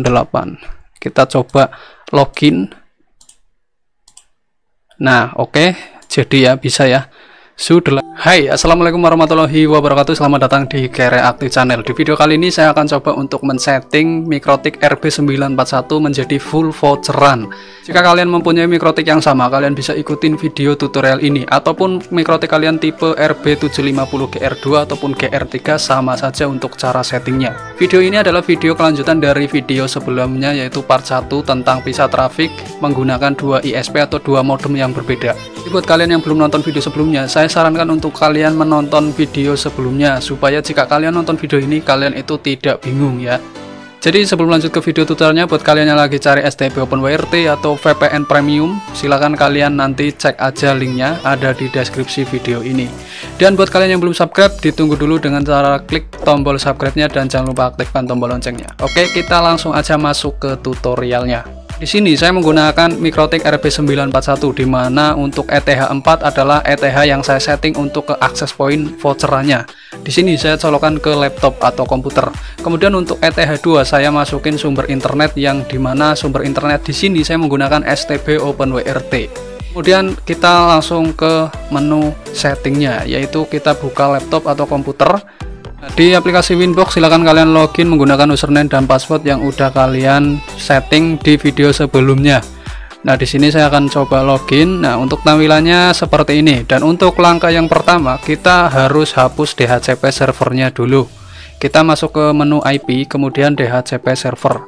8. Kita coba login. Nah, oke, jadi ya bisa ya. Sudah. Hai, assalamualaikum warahmatullahi wabarakatuh. Selamat datang di Kereaktif Channel. Di video kali ini saya akan coba untuk men-setting Mikrotik RB941 menjadi full voucheran. Jika kalian mempunyai Mikrotik yang sama, kalian bisa ikutin video tutorial ini. Ataupun Mikrotik kalian tipe RB750 GR2 ataupun GR3, sama saja untuk cara settingnya. Video ini adalah video kelanjutan dari video sebelumnya, yaitu part 1 tentang pisah trafik menggunakan 2 ISP atau 2 modem yang berbeda. Jadi buat kalian yang belum nonton video sebelumnya, saya sarankan untuk kalian menonton video sebelumnya, supaya jika kalian nonton video ini kalian itu tidak bingung ya. Jadi sebelum lanjut ke video tutorialnya, buat kalian yang lagi cari STB OpenWRT atau VPN Premium, silahkan kalian nanti cek aja linknya, ada di deskripsi video ini. Dan buat kalian yang belum subscribe, ditunggu dulu dengan cara klik tombol subscribe-nya dan jangan lupa aktifkan tombol loncengnya. Oke, kita langsung aja masuk ke tutorialnya. Di sini saya menggunakan Mikrotik RB941, di mana untuk ETH4 adalah ETH yang saya setting untuk ke access point voucherannya. Di sini saya colokkan ke laptop atau komputer. Kemudian untuk ETH2 saya masukin sumber internet, yang dimana sumber internet di sini saya menggunakan STB OpenWRT. Kemudian kita langsung ke menu settingnya, yaitu kita buka laptop atau komputer. Di aplikasi Winbox silahkan kalian login menggunakan username dan password yang udah kalian setting di video sebelumnya. Nah, di sini saya akan coba login. Nah, untuk tampilannya seperti ini. Dan untuk langkah yang pertama, kita harus hapus DHCP servernya dulu. Kita masuk ke menu IP, kemudian DHCP server.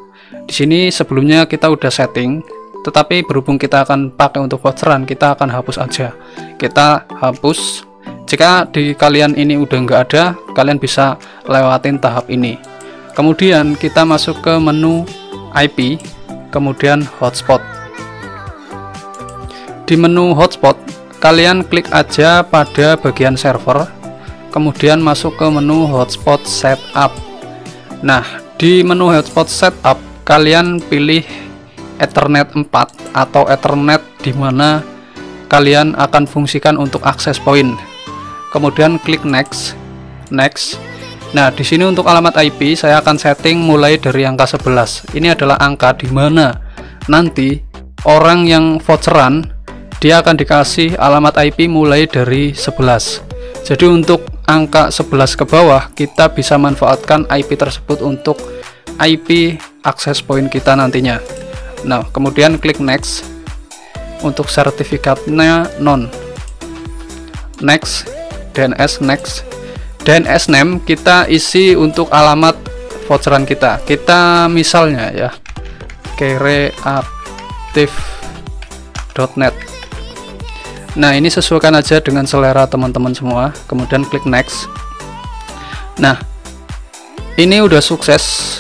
Di sini sebelumnya kita udah setting, tetapi berhubung kita akan pakai untuk voucheran, kita akan hapus aja. Kita hapus. Jika di kalian ini udah nggak ada, kalian bisa lewatin tahap ini. Kemudian kita masuk ke menu IP, kemudian hotspot. Di menu hotspot, kalian klik aja pada bagian server, kemudian masuk ke menu hotspot setup. Nah, di menu hotspot setup, kalian pilih Ethernet 4 atau Ethernet di mana kalian akan fungsikan untuk access point. Kemudian klik next. Nah, di sini untuk alamat IP saya akan setting mulai dari angka 11. Ini adalah angka di mana nanti orang yang voucheran dia akan dikasih alamat IP mulai dari 11. Jadi untuk angka 11 ke bawah kita bisa manfaatkan IP tersebut untuk IP access point kita nantinya. Nah, kemudian klik next. Untuk sertifikatnya non. Next. DNS next. DNS name kita isi untuk alamat voucheran kita. Kita misalnya ya kereaktif.net. Nah, ini sesuaikan aja dengan selera teman-teman semua. Kemudian klik next. Nah, ini udah sukses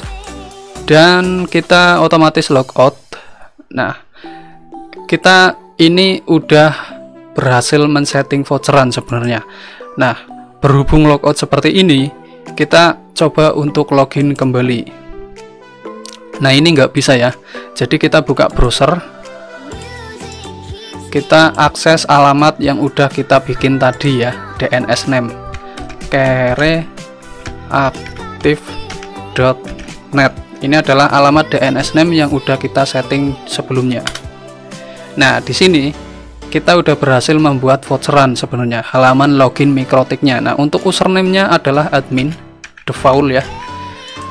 dan kita otomatis logout. Nah, kita ini udah berhasil men-setting voucheran sebenarnya. Nah, berhubung logout seperti ini, kita coba untuk login kembali. Nah, ini nggak bisa ya. Jadi kita buka browser, kita akses alamat yang udah kita bikin tadi ya, DNS name kereaktif.net. Ini adalah alamat DNS name yang udah kita setting sebelumnya. Nah, di sini kita udah berhasil membuat voucheran sebenarnya, halaman login Mikrotiknya. Nah, untuk username-nya adalah admin default ya.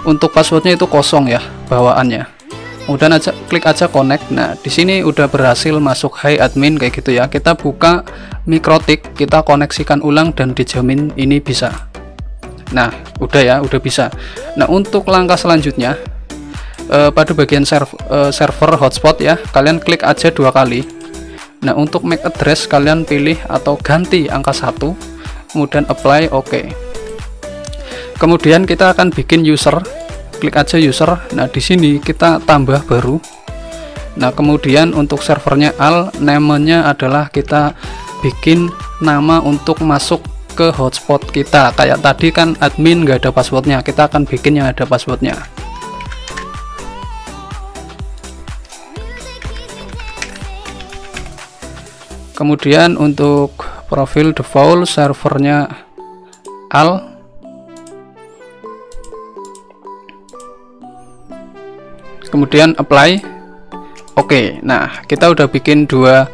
Untuk passwordnya itu kosong ya bawaannya. Kemudian klik aja connect. Nah, di sini udah berhasil masuk hi admin kayak gitu ya. Kita buka Mikrotik, kita koneksikan ulang dan dijamin ini bisa. Nah, udah ya, udah bisa. Nah, untuk langkah selanjutnya pada bagian server hotspot ya, kalian klik aja 2 kali. Nah, untuk MAC address kalian pilih atau ganti angka 1, kemudian apply, oke. Kemudian kita akan bikin user, klik aja user. Nah, di sini kita tambah baru. Nah, kemudian untuk servernya namanya adalah kita bikin nama untuk masuk ke hotspot kita. Kayak tadi kan admin nggak ada passwordnya, kita akan bikin yang ada passwordnya. Kemudian untuk profil default servernya kemudian apply. Oke, nah kita udah bikin 2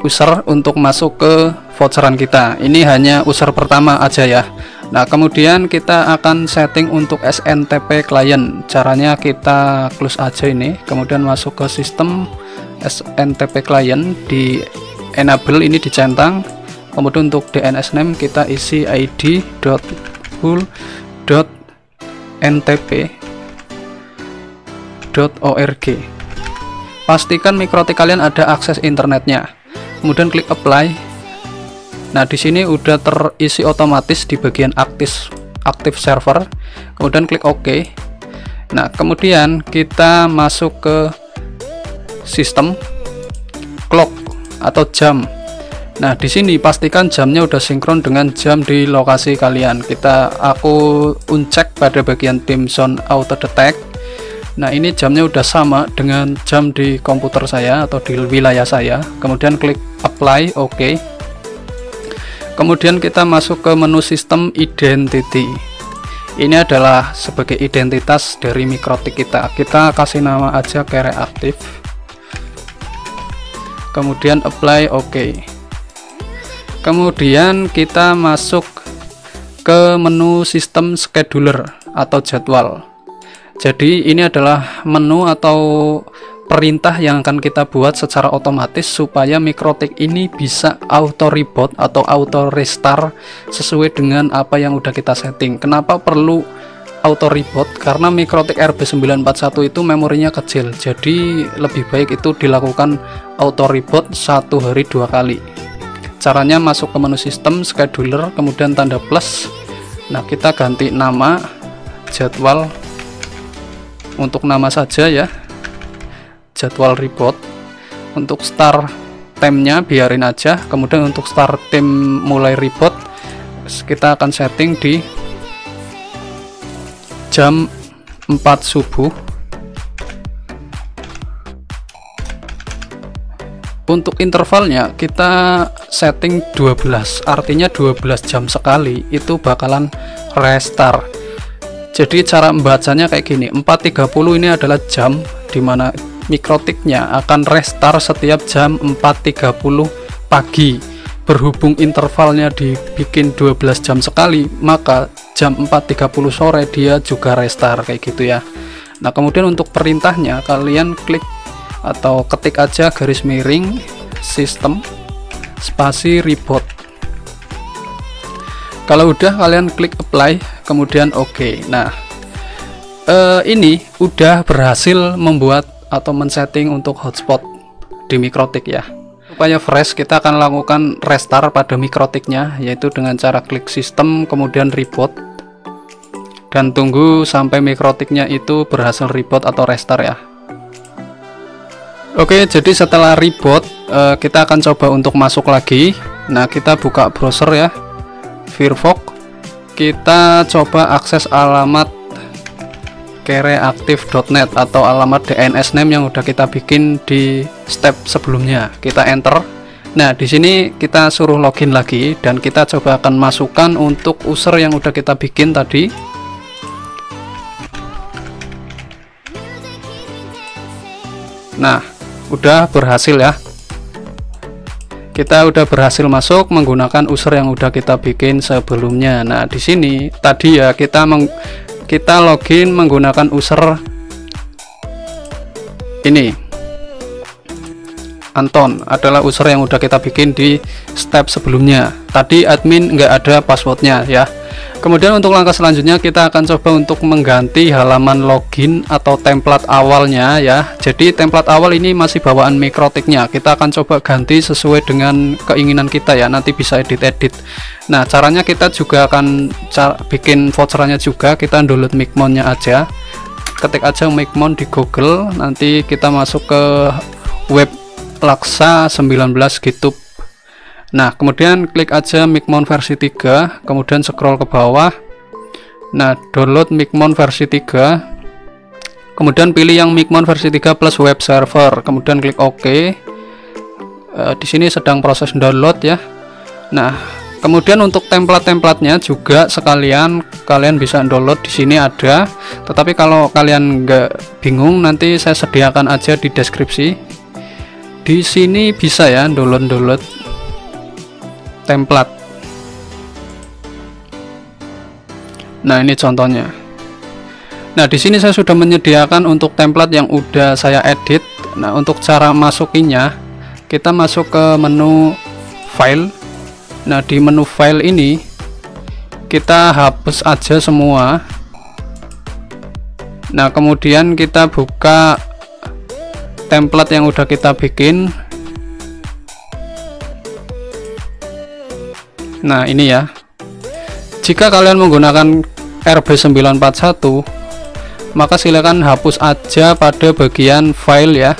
user untuk masuk ke voucheran kita. Ini hanya user pertama aja ya. Nah kemudian kita akan setting untuk SNTP client. Caranya kita close aja ini, kemudian masuk ke sistem SNTP client, di enable ini dicentang, kemudian untuk DNS name kita isi id.full.ntp.org. pastikan mikrotik kalian ada akses internetnya, kemudian klik apply. Nah di sini udah terisi otomatis di bagian aktif server, kemudian klik OK. Nah kemudian kita masuk ke sistem clock atau jam. Nah di sini pastikan jamnya udah sinkron dengan jam di lokasi kalian. Aku uncek pada bagian time zone auto detect. Nah ini jamnya udah sama dengan jam di komputer saya atau di wilayah saya. Kemudian klik apply, OK. Kemudian kita masuk ke menu sistem identity. Ini adalah sebagai identitas dari mikrotik kita. Kita kasih nama aja Kere Aktif. Kemudian apply, OK. Kemudian kita masuk ke menu sistem scheduler atau jadwal. Jadi ini adalah menu atau perintah yang akan kita buat secara otomatis supaya mikrotik ini bisa auto reboot atau auto restart sesuai dengan apa yang udah kita setting. Kenapa perlu auto reboot? Karena mikrotik RB941 itu memorinya kecil, jadi lebih baik itu dilakukan auto reboot 1 hari 2 kali. Caranya masuk ke menu sistem scheduler, kemudian tanda plus. Nah kita ganti nama jadwal untuk nama saja ya, jadwal reboot. Untuk start time-nya biarin aja, kemudian untuk start time mulai reboot kita akan setting di jam 4 subuh. Untuk intervalnya kita setting 12, artinya 12 jam sekali itu bakalan restart. Jadi cara membacanya kayak gini, 4.30 ini adalah jam dimana mikrotiknya akan restart setiap jam 4.30 pagi. Berhubung intervalnya dibikin 12 jam sekali, maka jam 4.30 sore dia juga restart kayak gitu ya. Nah kemudian untuk perintahnya kalian klik atau ketik aja garis miring sistem spasi reboot. Kalau udah kalian klik apply, kemudian OK. Nah ini udah berhasil membuat atau men-setting untuk hotspot di mikrotik ya. Supaya fresh kita akan lakukan restart pada mikrotiknya, yaitu dengan cara klik sistem kemudian reboot dan tunggu sampai mikrotiknya itu berhasil reboot atau restart ya. Oke, jadi setelah reboot kita akan coba untuk masuk lagi. Nah kita buka browser ya, Firefox. Kita coba akses alamat kereaktif.net atau alamat DNS name yang udah kita bikin di step sebelumnya. Kita enter. Nah di sini kita suruh login lagi dan kita coba akan masukkan untuk user yang udah kita bikin tadi. Nah udah berhasil ya, kita udah berhasil masuk menggunakan user yang udah kita bikin sebelumnya. Nah di sini tadi ya kita login menggunakan user ini, Anton adalah user yang udah kita bikin di step sebelumnya. Tadi admin nggak ada passwordnya ya. Kemudian untuk langkah selanjutnya kita akan coba untuk mengganti halaman login atau template awalnya ya. Jadi template awal ini masih bawaan mikrotiknya, kita akan coba ganti sesuai dengan keinginan kita ya, nanti bisa edit-edit. Nah caranya kita juga akan bikin voucherannya juga. Kita download Micmon nya aja, ketik aja Micmon di Google, nanti kita masuk ke web Laksa 19 GitHub. Nah kemudian klik aja Micmon versi 3, kemudian scroll ke bawah. Nah download Micmon versi 3, kemudian pilih yang Micmon versi 3 plus web server, kemudian klik OK. Di sini sedang proses download ya. Nah Kemudian untuk template-templatenya juga sekalian kalian bisa download, di sini ada. Tetapi kalau kalian nggak bingung, nanti saya sediakan aja di deskripsi. Di sini bisa ya download template. Nah, ini contohnya. Nah, di sini saya sudah menyediakan untuk template yang udah saya edit. Nah, untuk cara masukinya, kita masuk ke menu file. Nah, di menu file ini kita hapus aja semua. Nah, kemudian kita buka template yang udah kita bikin. Nah, ini ya. Jika kalian menggunakan RB941, maka silakan hapus aja pada bagian file ya.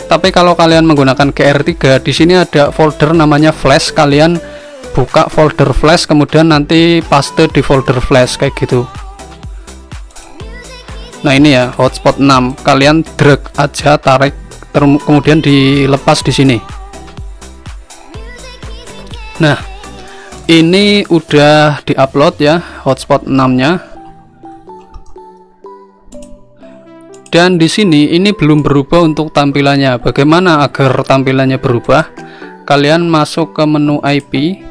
Tapi kalau kalian menggunakan GR3, di sini ada folder namanya flash. Kalian buka folder flash, kemudian nanti paste di folder flash kayak gitu. Nah, ini ya hotspot 6. Kalian drag aja, tarik, kemudian dilepas di sini. Nah, ini udah diupload ya hotspot 6-nya. Dan di sini ini belum berubah untuk tampilannya. Bagaimana agar tampilannya berubah? Kalian masuk ke menu IP,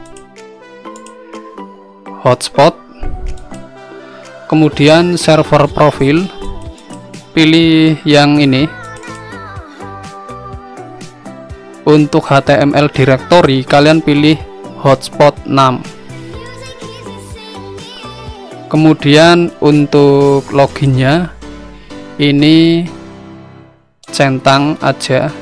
hotspot, kemudian server profil, pilih yang ini. Untuk HTML directory kalian pilih hotspot 6. Kemudian untuk loginnya ini centang aja.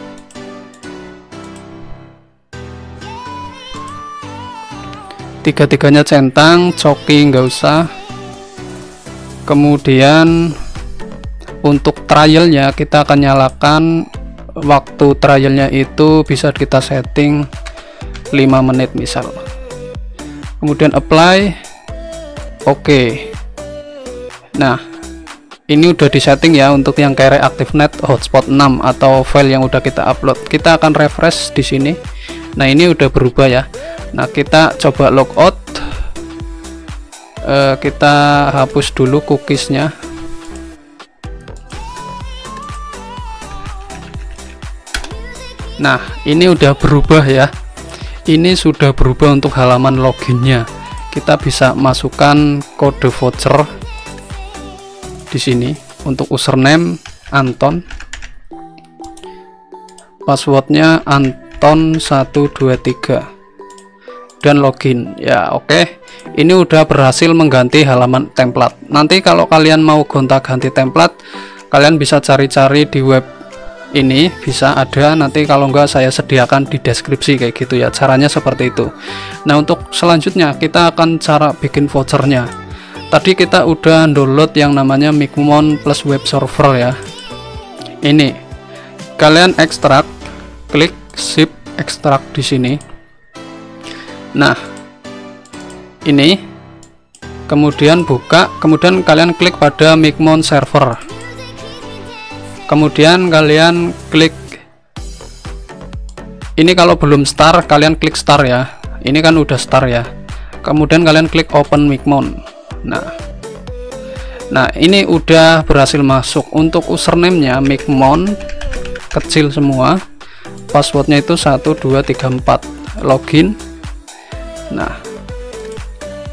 Tiga-tiganya centang, coki nggak usah. Kemudian untuk trialnya kita akan nyalakan, waktu trialnya itu bisa kita setting 5 menit misal. Kemudian apply, oke. Nah, ini udah disetting ya untuk yang kayak ActiveNet hotspot 6 atau file yang udah kita upload. Kita akan refresh di sini. Nah, ini udah berubah ya. Nah, kita coba logout. Kita hapus dulu cookiesnya. Nah, ini udah berubah ya. Ini sudah berubah untuk halaman loginnya. Kita bisa masukkan kode voucher di sini. Untuk username Anton, passwordnya Anton123, dan login ya. Oke, ini udah berhasil mengganti halaman template. Nanti kalau kalian mau gonta-ganti template, kalian bisa cari-cari di web ini, bisa ada. Nanti kalau enggak saya sediakan di deskripsi kayak gitu ya, caranya seperti itu. Nah, untuk selanjutnya kita akan cara bikin vouchernya. Tadi kita udah download yang namanya Micmon plus web server ya. Ini kalian ekstrak, klik shift ekstrak di sini. Nah, ini kemudian buka, kemudian kalian klik pada Micmon server. Kemudian kalian klik ini, kalau belum start kalian klik start ya. Ini kan udah start ya. Kemudian kalian klik open Micmon. Nah, ini udah berhasil masuk. Untuk username-nya Micmon kecil semua, passwordnya itu 1234, login. Nah,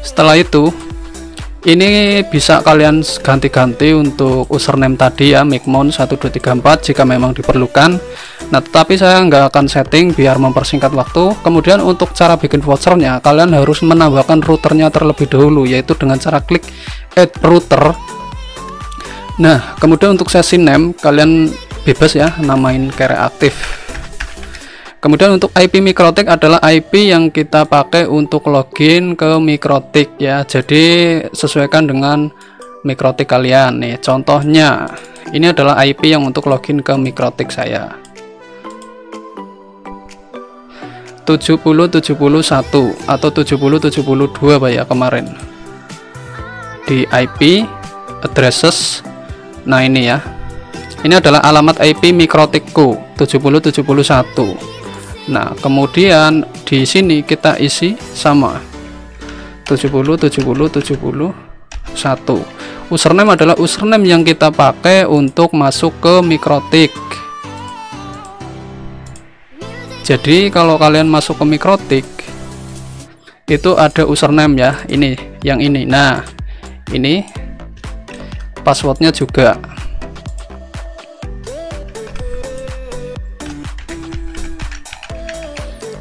setelah itu ini bisa kalian ganti-ganti untuk username tadi ya, Micmon 1234 jika memang diperlukan. Nah, tetapi saya nggak akan setting biar mempersingkat waktu. Kemudian untuk cara bikin vouchernya, kalian harus menambahkan routernya terlebih dahulu, yaitu dengan cara klik add router. Nah, kemudian untuk sesi name kalian bebas ya, namain kayak aktif. Kemudian untuk IP MikroTik adalah IP yang kita pakai untuk login ke MikroTik ya. Jadi sesuaikan dengan MikroTik kalian nih. Contohnya ini adalah IP yang untuk login ke MikroTik saya. 7071 atau 7072 Pak ya kemarin. Di IP addresses. Nah, ini ya. Ini adalah alamat IP MikroTikku 7071. Nah, kemudian di sini kita isi sama 70 70 71. Username adalah username yang kita pakai untuk masuk ke Mikrotik. Jadi kalau kalian masuk ke Mikrotik itu ada username ya, ini yang ini. Nah, ini passwordnya juga.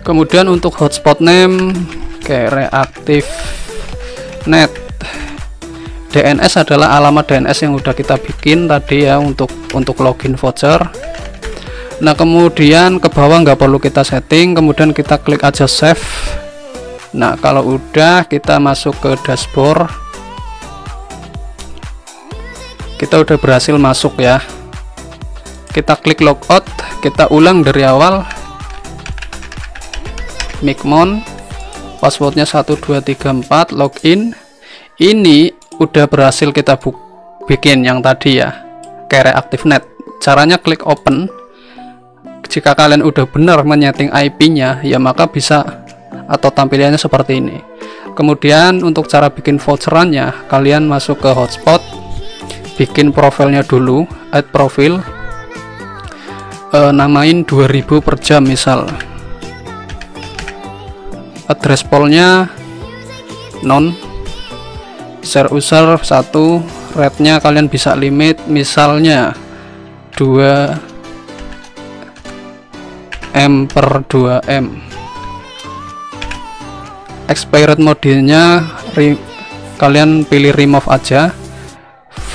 Kemudian untuk hotspot name kayak reaktif net. DNS adalah alamat DNS yang udah kita bikin tadi ya untuk login voucher. Nah, kemudian ke bawah nggak perlu kita setting, kemudian kita klik aja save. Nah, kalau udah kita masuk ke dashboard. Kita udah berhasil masuk ya. Kita klik logout, kita ulang dari awal. Mikmon, passwordnya 1234, login. Ini udah berhasil kita bikin yang tadi ya, kayak reaktif net. Caranya klik open. Jika kalian udah benar menyeting IP-nya ya, maka bisa atau tampilannya seperti ini. Kemudian untuk cara bikin voucherannya, kalian masuk ke hotspot, bikin profilnya dulu, add profil, namain 2000 per jam misal. Address poolnya non, share user 1, rate-nya kalian bisa limit misalnya 2M per 2M. Expired mode-nya kalian pilih remove aja.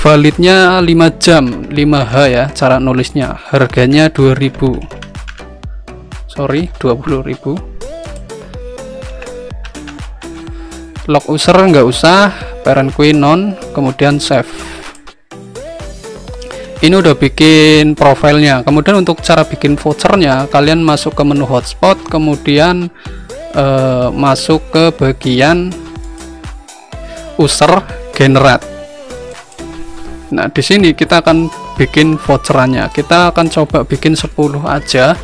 Validnya 5 jam, 5H ya cara nulisnya. Harganya 20.000. 20.000. Log user nggak usah, parent queen non, kemudian save. Ini udah bikin profilnya. Kemudian untuk cara bikin vouchernya, kalian masuk ke menu hotspot, kemudian masuk ke bagian user generate. Nah, di sini kita akan bikin voucherannya. Kita akan coba bikin 10 aja.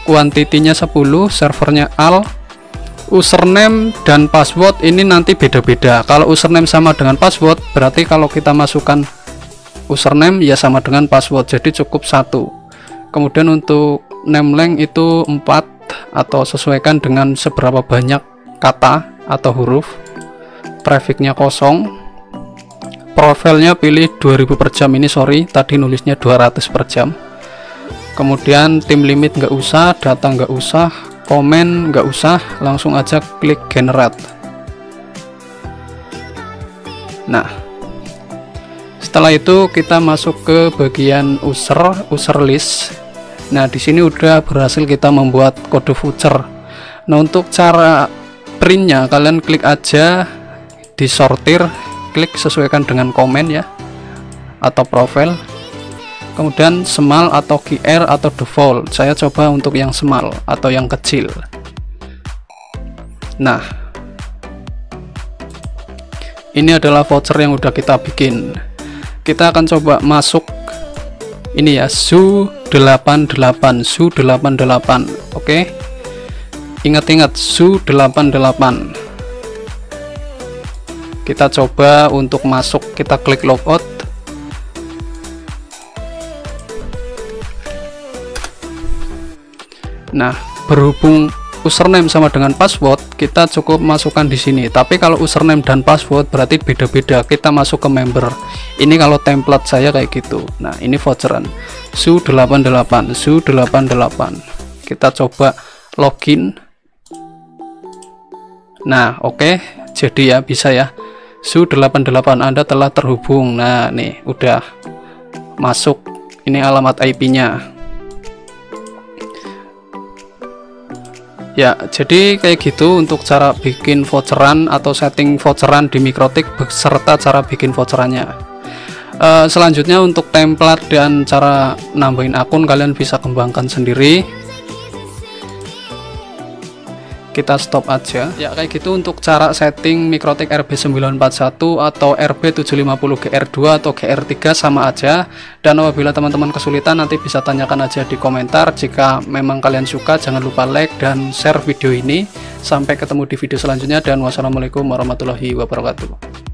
Kuantitinya 10, servernya al. Username dan password ini nanti beda-beda. Kalau username sama dengan password, berarti kalau kita masukkan username ya sama dengan password, jadi cukup 1. Kemudian untuk name length itu 4 atau sesuaikan dengan seberapa banyak kata atau huruf. Trafficnya 0. Profilnya pilih 2000 per jam, ini sorry tadi nulisnya 200 per jam. Kemudian tim limit nggak usah, data nggak usah, komen nggak usah, langsung aja klik generate. Nah, setelah itu kita masuk ke bagian user list. Nah, di sini udah berhasil kita membuat kode voucher. Nah, untuk cara printnya kalian klik aja di sortir, klik sesuaikan dengan komen ya atau profil. Kemudian small atau QR atau default, saya coba untuk yang small atau yang kecil. Nah, ini adalah voucher yang udah kita bikin. Kita akan coba masuk ini ya, SU88, SU88. Oke, ingat-ingat SU88. Kita coba untuk masuk, kita klik logout. Nah, berhubung username sama dengan password, kita cukup masukkan di sini. Tapi kalau username dan password berarti beda-beda. Kita masuk ke member. Ini kalau template saya kayak gitu. Nah, ini voucheran SU88, SU88. Kita coba login. Nah, oke. Jadi ya bisa ya. SU88 Anda telah terhubung. Nah, nih udah masuk. Ini alamat IP-nya. Ya, jadi kayak gitu untuk cara bikin voucheran atau setting voucheran di Mikrotik beserta cara bikin voucherannya. Selanjutnya untuk template dan cara nambahin akun kalian bisa kembangkan sendiri. kita stop aja ya. Kayak gitu untuk cara setting Mikrotik RB941 atau RB750GR2 atau GR3 sama aja. Dan apabila teman-teman kesulitan nanti bisa tanyakan aja di komentar. Jika memang kalian suka jangan lupa like dan share video ini. Sampai ketemu di video selanjutnya dan wassalamualaikum warahmatullahi wabarakatuh.